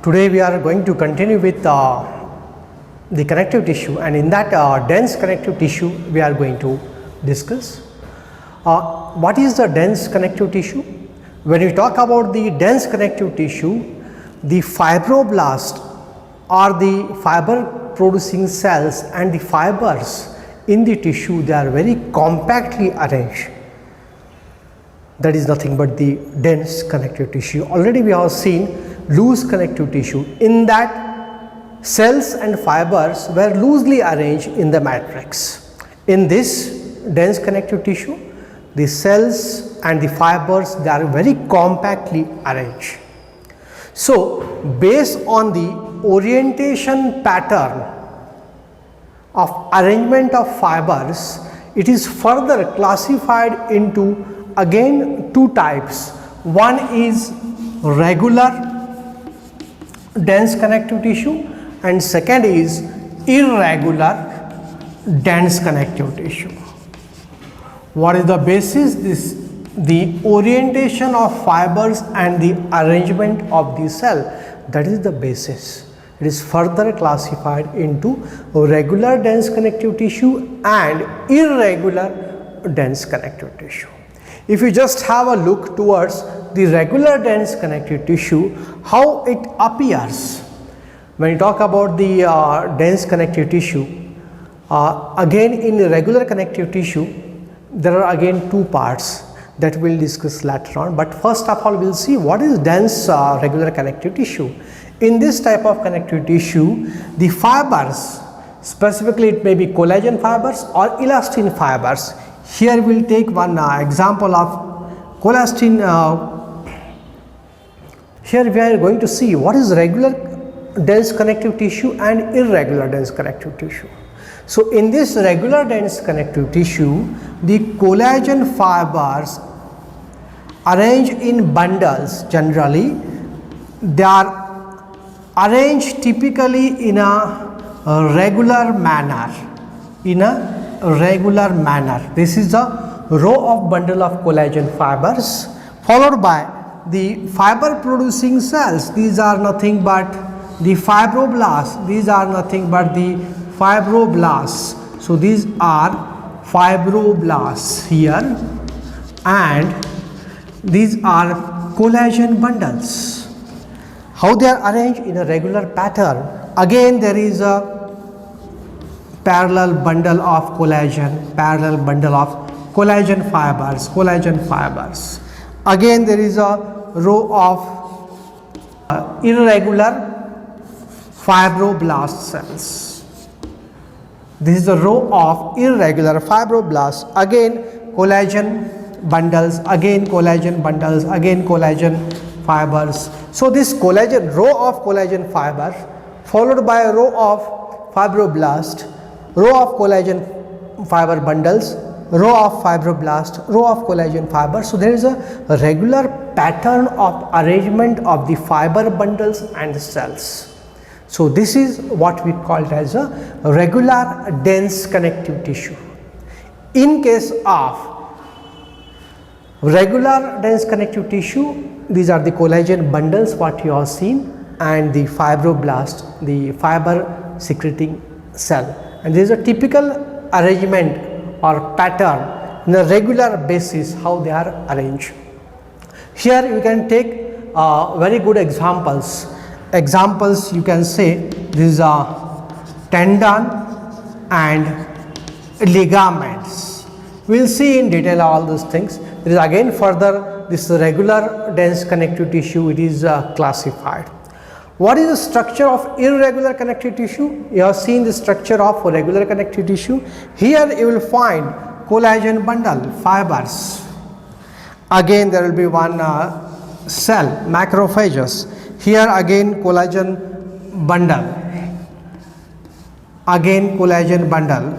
Today we are going to continue with the connective tissue, and in that dense connective tissue we are going to discuss. What is the dense connective tissue? When we talk about the dense connective tissue, the fibroblast are the fiber producing cells, and the fibers in the tissue, they are very compactly arranged. That is nothing but the dense connective tissue. Already we have seen loose connective tissue. In that, cells and fibers were loosely arranged in the matrix. In this dense connective tissue, the cells and the fibers, they are very compactly arranged. So, based on the orientation pattern of arrangement of fibers, it is further classified into again two types. One is regular dense connective tissue, and second is irregular dense connective tissue. What is the basis? The orientation of fibers and the arrangement of the cell, that is the basis. It is further classified into regular dense connective tissue and irregular dense connective tissue. If you just have a look towards the regular dense connective tissue, how it appears. When you talk about the dense connective tissue, again in the regular connective tissue, there are again two parts that we will discuss later on, but first of all we will see what is dense regular connective tissue. In this type of connective tissue, the fibers, specifically it may be collagen fibers or elastin fibers. Here we will take one example of collagen. Here we are going to see what is regular dense connective tissue and irregular dense connective tissue. So, in this regular dense connective tissue, the collagen fibers arranged in bundles, generally they are arranged typically in a regular manner, This is a row of bundle of collagen fibers followed by the fiber producing cells. These are nothing but the fibroblasts, So, these are fibroblasts here, and these are collagen bundles. How they are arranged? In a regular pattern. Again there is a parallel bundle of collagen fibers. Again there is a row of irregular fibroblast cells. This is a row of irregular fibroblasts. Again collagen bundles, again collagen fibers. So, this row of collagen fibers followed by a row of fibroblast, row of collagen fiber bundles, row of fibroblast, row of collagen fibers. So, there is a regular pattern of arrangement of the fiber bundles and the cells. So, this is what we call it as a regular dense connective tissue. In case of regular dense connective tissue, these are the collagen bundles what you have seen, and the fibroblast, the fiber secreting cell, and there is a typical arrangement or pattern in a regular basis how they are arranged. Here you can take very good examples. You can say this is a tendon and ligaments. We will see in detail all those things. There is again further this regular dense connective tissue, it is classified. What is the structure of irregular connective tissue? You have seen the structure of regular connective tissue. Here you will find collagen bundle fibers. Again there will be one cell, macrophages. Here again collagen bundle, again collagen bundle,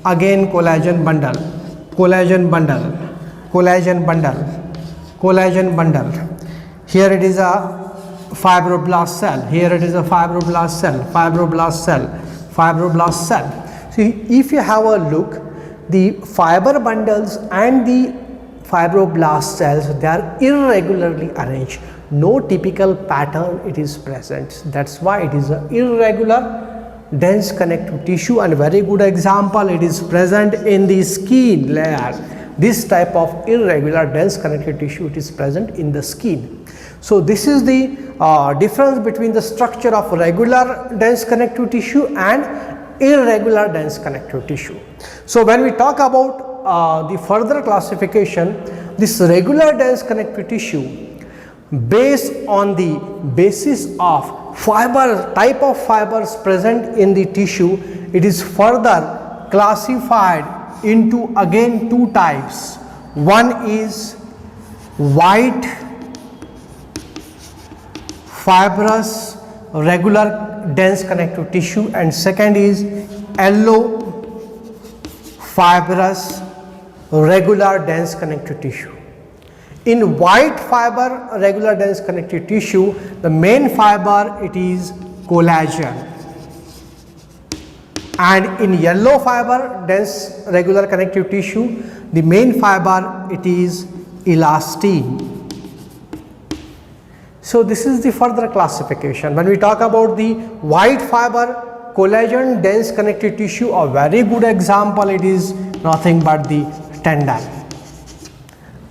again collagen bundle, collagen bundle, collagen bundle, collagen bundle. Here it is a fibroblast cell, here it is a fibroblast cell, fibroblast cell, fibroblast cell. See, if you have a look, the fiber bundles and the fibroblast cells, they are irregularly arranged. No typical pattern it is present. That's why it is an irregular dense connective tissue, and very good example, it is present in the skin layer. This type of irregular dense connective tissue, it is present in the skin. So this is the difference between the structure of regular dense connective tissue and irregular dense connective tissue. So when we talk about the further classification, this regular dense connective tissue, based on the basis of fiber, type of fibers present in the tissue, it is further classified into again two types. One is white fibrous regular dense connective tissue, and second is yellow fibrous regular dense connective tissue. In white fiber regular dense connective tissue, the main fiber, it is collagen, and in yellow fiber dense regular connective tissue, the main fiber, it is elastin. So this is the further classification. When we talk about the white fiber collagen dense connective tissue, a very good example, it is nothing but the tendon,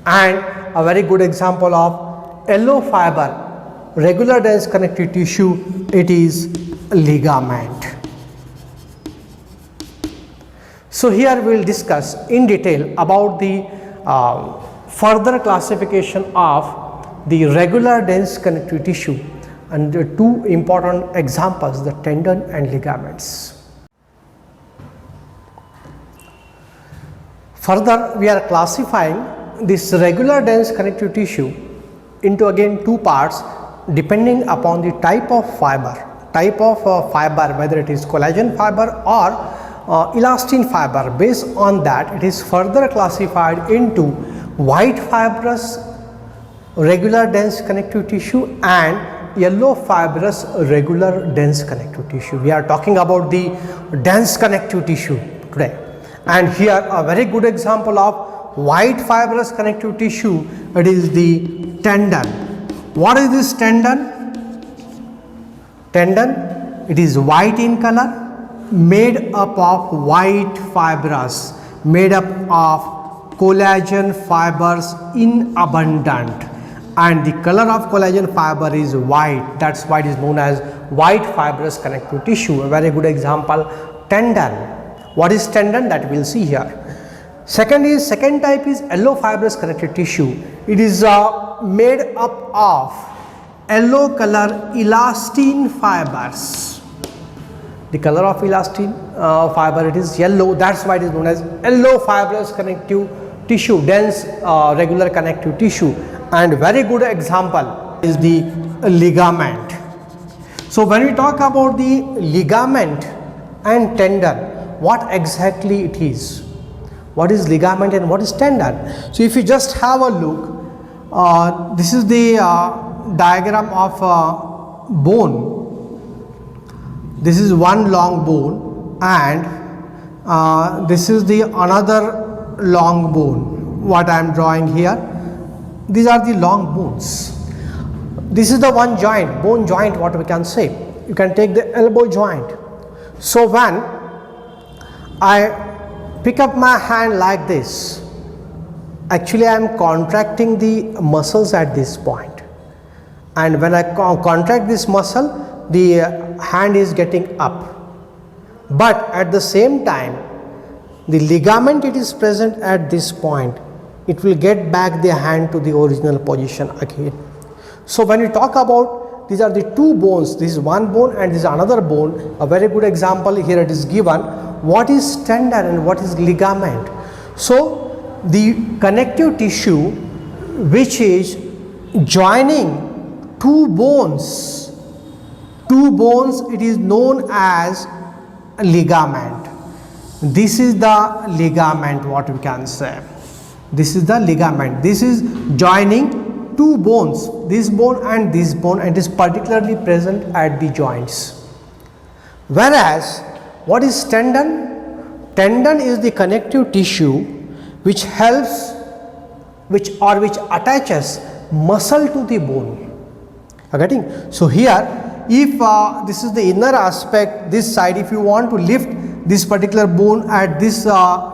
and a very good example of yellow fiber regular dense connective tissue, it is ligament. So here we will discuss in detail about the further classification of the regular dense connective tissue, and the two important examples, the tendon and ligaments. Further, we are classifying this regular dense connective tissue into again two parts depending upon the type of fiber, whether it is collagen fiber or elastin fiber. Based on that, it is further classified into white fibrous regular dense connective tissue and yellow fibrous regular dense connective tissue. We are talking about the dense connective tissue today, and here a very good example of white fibrous connective tissue, it is the tendon. What is this tendon? Tendon, it is white in color, made up of white fibers, made up of collagen fibers in abundant, and the color of collagen fiber is white. That's why it is known as white fibrous connective tissue. A very good example, tendon. What is tendon? That we will see here. Second type is yellow fibrous connective tissue. It is made up of yellow color elastin fibers. The color of elastin fiber, it is yellow. That's why it is known as yellow fibrous connective tissue, dense regular connective tissue. And very good example is the ligament. So when we talk about the ligament and tendon, what exactly it is? What is ligament and what is tendon? So if you just have a look, this is the diagram of bone. This is one long bone, and this is the another long bone. What I am drawing here, these are the long bones. This is the one joint, bone joint, what we can say. You can take the elbow joint. So when I pick up my hand like this, actually I am contracting the muscles at this point, and when I contract this muscle, the hand is getting up, but at the same time the ligament, it is present at this point, it will get back the hand to the original position again. So when we talk about, these are the two bones, this is one bone and this is another bone. A very good example here it is given. What is tendon and what is ligament? So the connective tissue which is joining two bones, it is known as ligament. This is the ligament, what we can say. This is the ligament. This is joining two bones, this bone, and it is particularly present at the joints. Whereas what is tendon? Tendon is the connective tissue which helps which attaches muscle to the bone. Are getting? So here, if this is the inner aspect, this side, if you want to lift this particular bone at this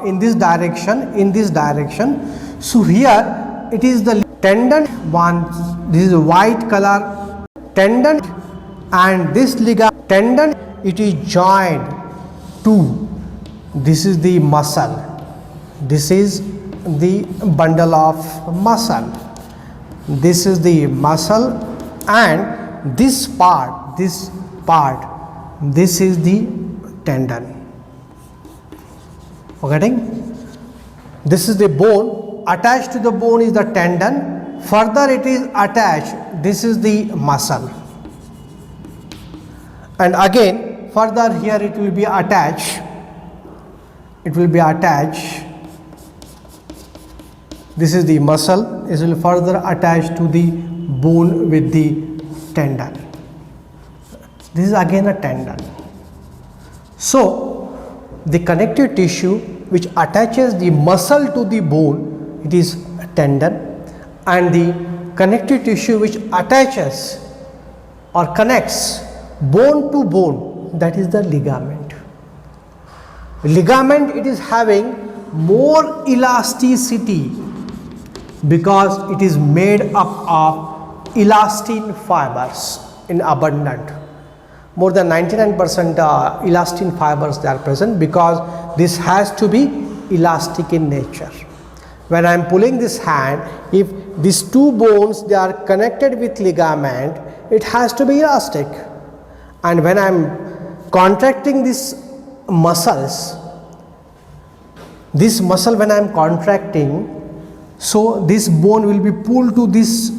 in this direction, so here it is the tendon one. This is a white color tendon, and this ligament tendon, it is joined to, this is the muscle, this is the bundle of muscle, this is the muscle, and this part, this is the tendon. Okay, this is the bone, attached to the bone is the tendon, further it is attached, this is the muscle, and again further here it will be attached, this is the muscle, it will further attach to the bone with the tendon. This is again a tendon. So the connective tissue which attaches the muscle to the bone, it is a tendon, and the connective tissue which attaches or connects bone to bone, that is the ligament. Ligament, it is having more elasticity because it is made up of elastin fibers in abundant. More than 99% elastin fibers they are present, because this has to be elastic in nature. When I am pulling this hand, if these two bones they are connected with ligament, it has to be elastic. And when I am contracting these muscles, this muscle when I am contracting, so this bone will be pulled to this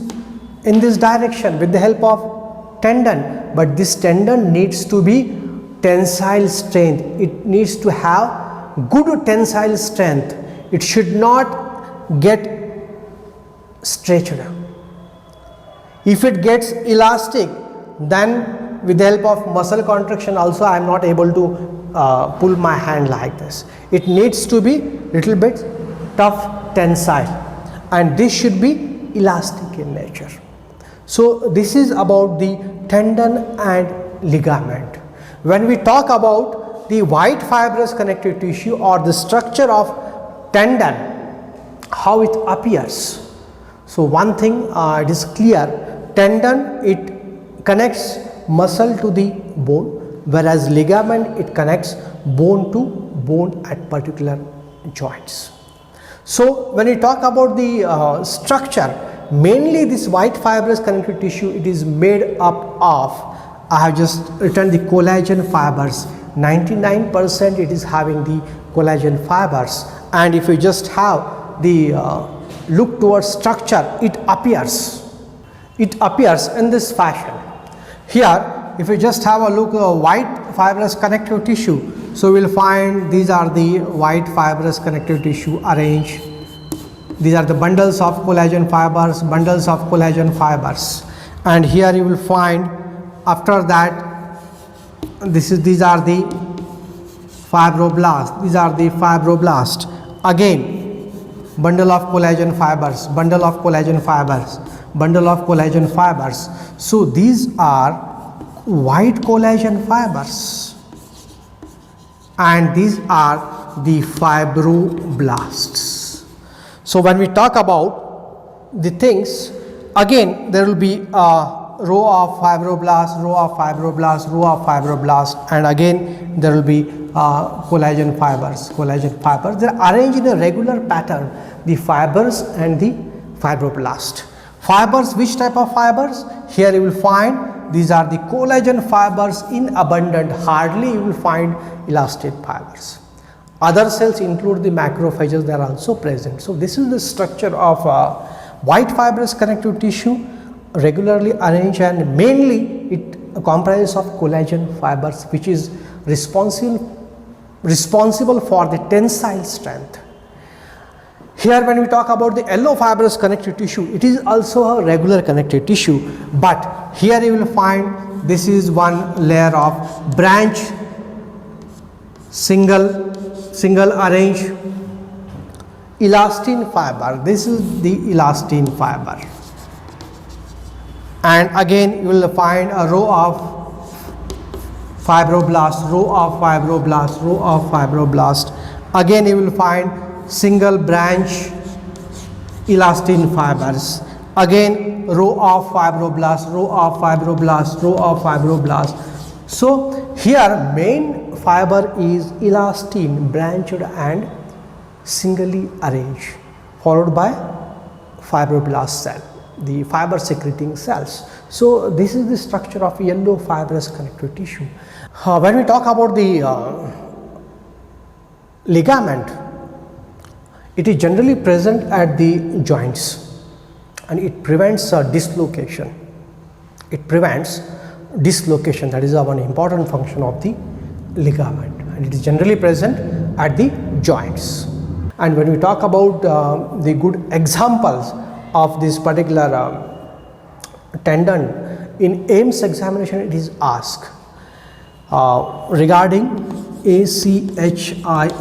in this direction with the help of tendon, but this tendon needs to be tensile strength, it needs to have good tensile strength, it should not get stretched. If it gets elastic, then with the help of muscle contraction also I am not able to pull my hand like this. It needs to be little bit tough tensile, and this should be elastic in nature. So this is about the tendon and ligament. When we talk about the white fibrous connective tissue or the structure of tendon, how it appears. So one thing it is clear, tendon it connects muscle to the bone, whereas ligament it connects bone to bone at particular joints. So when we talk about the structure, mainly this white fibrous connective tissue, it is made up of, I have just written the collagen fibers, 99% it is having the collagen fibers, and if you just have the look towards structure, it appears in this fashion. Here if you just have a look at white fibrous connective tissue, so we will find these are the white fibrous connective tissue arranged. These are the bundles of collagen fibers, and here you will find after that these are the fibroblasts, again bundle of collagen fibers. So these are white collagen fibers, and these are the fibroblasts. So when we talk about the things, again there will be a row of fibroblasts, and again there will be collagen fibers. They are arranged in a regular pattern, the fibers and the fibroblast. Fibers, which type of fibers? Here you will find these are the collagen fibers in abundant, hardly you will find elastin fibers. Other cells include the macrophages, they are also present. So this is the structure of white fibrous connective tissue, regularly arranged, and mainly it comprises of collagen fibers, which is responsible for the tensile strength. Here when we talk about the yellow fibrous connective tissue, it is also a regular connective tissue, but here you will find this is one layer of branch, single arrange, elastin fiber. This is the elastin fiber. And again you will find a row of fibroblast, row of fibroblast, row of fibroblast. Again you will find single branch elastin fibers. Again row of fibroblast, row of fibroblast, row of fibroblast. So here main fiber is elastin, branched and singly arranged, followed by fibroblast cell, the fiber secreting cells. So this is the structure of yellow fibrous connective tissue. When we talk about the ligament, it is generally present at the joints and it prevents dislocation. It prevents dislocation, that is one important function of the ligament, and it is generally present at the joints. And when we talk about the good examples of this particular tendon, in AIIMS examination it is asked regarding ACHIELL.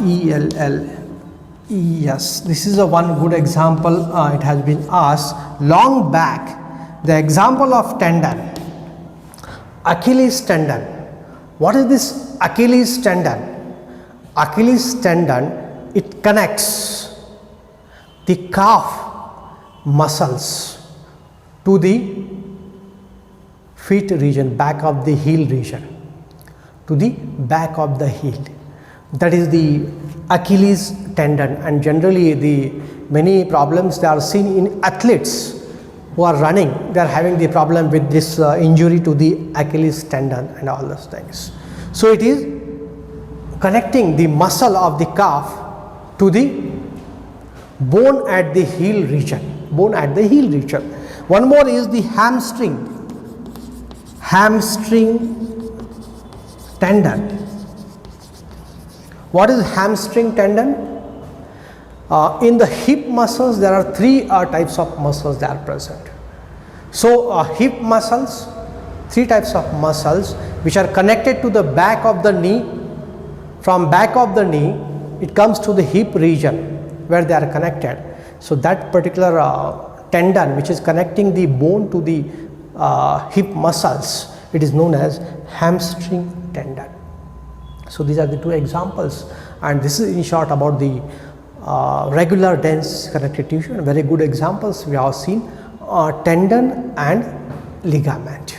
Yes, this is a one good example. It has been asked long back. The example of tendon, Achilles tendon. What is this Achilles tendon? Achilles tendon, it connects the calf muscles to the feet region, back of the heel region, to the back of the heel. That is the Achilles tendon, and generally the many problems they are seen in athletes who are running. They are having the problem with this injury to the Achilles tendon and all those things. So it is connecting the muscle of the calf to the bone at the heel region, bone at the heel region. One more is the hamstring tendon. What is hamstring tendon? In the hip muscles there are three types of muscles that are present. So hip muscles, three types of muscles which are connected to the back of the knee. From back of the knee it comes to the hip region where they are connected. So that particular tendon which is connecting the bone to the hip muscles, it is known as hamstring tendon. So these are the two examples, and this is in short about the regular dense connective tissue, and very good examples we have seen tendon and ligament.